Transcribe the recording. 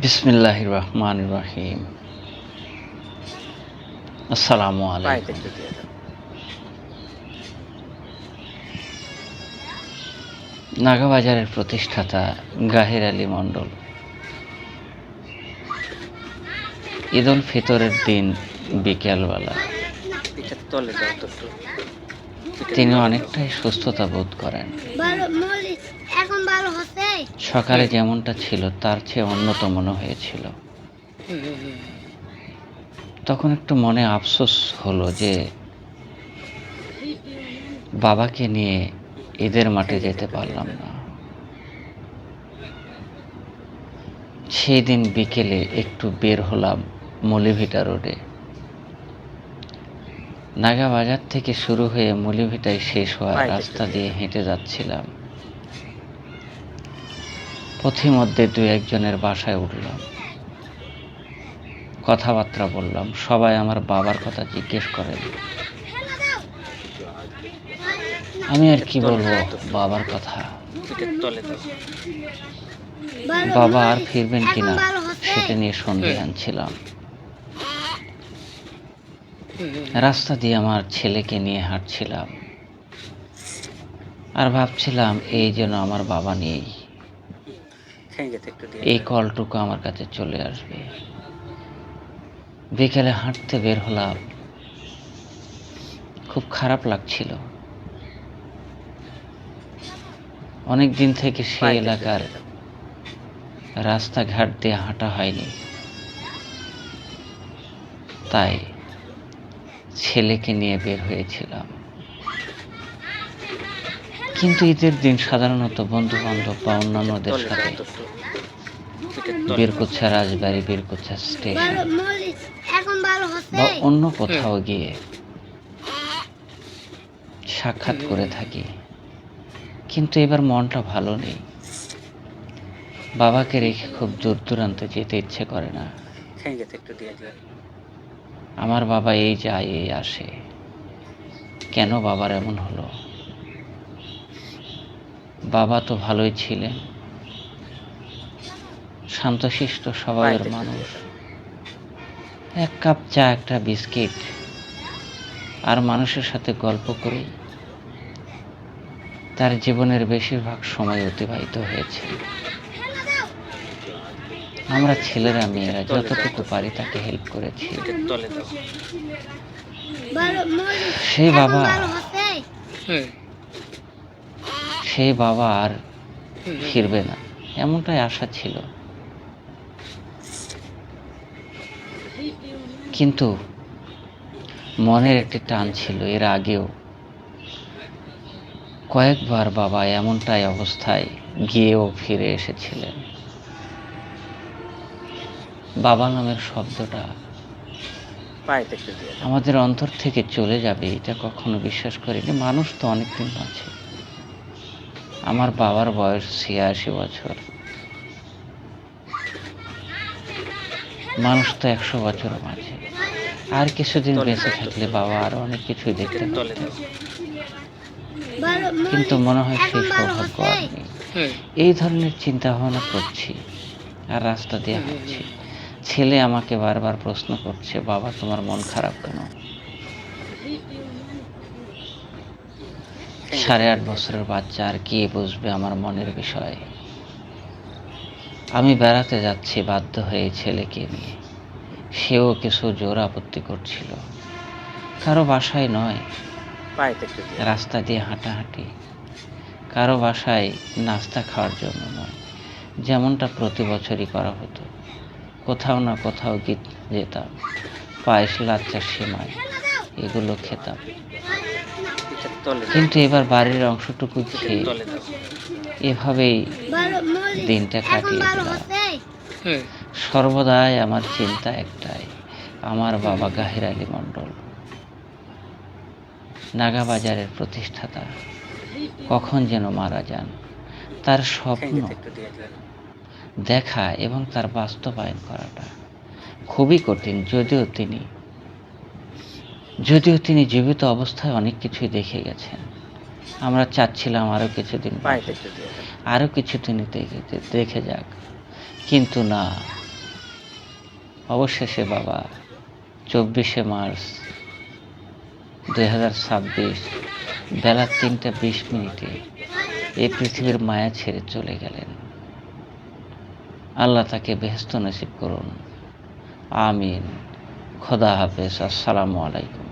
বিসমিল্লাহির রহমানির রহিম। আসসালামু আলাইকুম। নাগাবাজারের প্রতিষ্ঠাতা গাহির আলী মণ্ডল ঈদ উল ফিতরের দিন বিকেলবেলা তিনি অনেকটাই সুস্থতা বোধ করেন। সকালে যেমনটা ছিল তার চেয়ে উন্নত মনে হয়েছিল। তখন একটু মনে আফসোস হলো যে বাবাকে নিয়ে ঈদের মাঠে যেতে পারলাম না। সেই দিন বিকেলে একটু বের হলাম মলিভিটা রোডে। নাগাবাজার থেকে শুরু হয়ে মলিভিটায় শেষ হওয়া রাস্তা দিয়ে হেঁটে যাচ্ছিলাম। পথিমধ্যে দু একজনের বাসায় উঠলাম, কথাবার্তা বললাম। সবাই আমার বাবার কথা জিজ্ঞেস করেন। আমি আর কি বলবো বাবার কথা। বাবা আর ফিরবেন কিনা সেটা নিয়ে সন্দেহান ছিলাম। রাস্তা দিয়ে আমার ছেলেকে নিয়ে হাঁটছিলাম আর ভাবছিলাম এই যেন আমার বাবা নেই, এই কলটুকু আমার কাছে চলে আসবে। বিকেলে হাঁটতে বের হলাম, খুব খারাপ লাগছিল। অনেক দিন থেকে সেই এলাকার রাস্তাঘাট দিয়ে হাঁটা হয়নি, তাই ছেলেকে নিয়ে বের হয়েছিলাম। কিন্তু ঈদের দিন সাধারণত বন্ধু বান্ধব বা অন্যান্যদের সাথে বীরকুচ্ছা রাজবাড়ি, বীরকুচ্ছা স্টেশন বা অন্য কোথাও গিয়ে সাক্ষাৎ করে থাকি। কিন্তু এবার মনটা ভালো নেই। বাবাকে রেখে খুব দূর দূরান্তে যেতে ইচ্ছে করে না। আমার বাবা এই যায় এই আসে, কেন বাবার এমন হলো? বাবা তো ভালোই ছিলেন, শান্তশিষ্ট স্বভাবের মানুষ। এক কাপ চা, একটা বিস্কিট আর মানুষের সাথে গল্প করেই তার জীবনের বেশিরভাগ সময় অতিবাহিত হয়েছে। আমরা ছেলেরা মেয়েরা যতটুকু পারি তাকে হেল্প করেছি। সেই বাবা আর ফিরবে না এমনটাই আশা ছিল। কিন্তু মনের একটি টান ছিল। এর আগেও কয়েকবার বাবা এমনটাই অবস্থায় গিয়েও ফিরে এসেছিলেন। বাবা নামের শব্দটা আমাদের অন্তর থেকে চলে যাবে এটা কখনো বিশ্বাস করিনি। মানুষ তো অনেকদিন আছে। আমার বাবার বয়স ৮৬ বছর, মানুষ তো ১০০ বছর মাঝে। আর কিছুদিন বেঁচে থাকলে বাবা আরো অনেক কিছুই দেখতে পারতেন, কিন্তু মনে হয় সেই সৌভাগ্য আর নেই। এই ধরনের চিন্তা ভাবনা করছি আর রাস্তা দিয়ে হাঁটছি। ছেলে আমাকে বারবার প্রশ্ন করছে, বাবা তোমার মন খারাপ কেন? ৮.৫ বছরের বাচ্চা আর কি বুঝবে আমার মনের বিষয়। আমি বেড়াতে যাচ্ছি বাধ্য হয়ে ছেলেকে নিয়ে। সেও কিছু জোর আপত্তি করছিল। কারো বাসায় নয়, রাস্তা দিয়ে হাঁটাহাঁটি। কারো বাসায় নাস্তা খাওয়ার জন্য নয়, যেমনটা প্রতি বছরই করা হতো। কোথাও না কোথাও যেতাম, পায়েস, লাচ্চা, সেমাই এগুলো খেতাম। কিন্তু এবার বাড়ির অংশটুকু খেয়ে এভাবেই দিনটা কাটিয়ে দিলাম। সর্বদাই আমার চিন্তা একটাই, আমার বাবা গাহির আলী মণ্ডল, নাগাবাজারের প্রতিষ্ঠাতা, কখন যেন মারা যান। তার স্বপ্ন দেখা এবং তার বাস্তবায়ন করাটা খুবই কঠিন। যদিও তিনি জীবিত অবস্থায় অনেক কিছুই দেখে গেছেন। আমরা চাচ্ছিলাম আরো কিছুদিন, আরো কিছুদিন দেখে যাক, কিন্তু না, অবশেষে বাবা 24শে মার্চ 2026 বেলা 3:20 এই পৃথিবীর মায়া ছেড়ে চলে গেলেন। আল্লাহ তাকে বেহেশত নসিব করুন। আমিন। খোদা হাফেজ। আসসালামু আলাইকুম।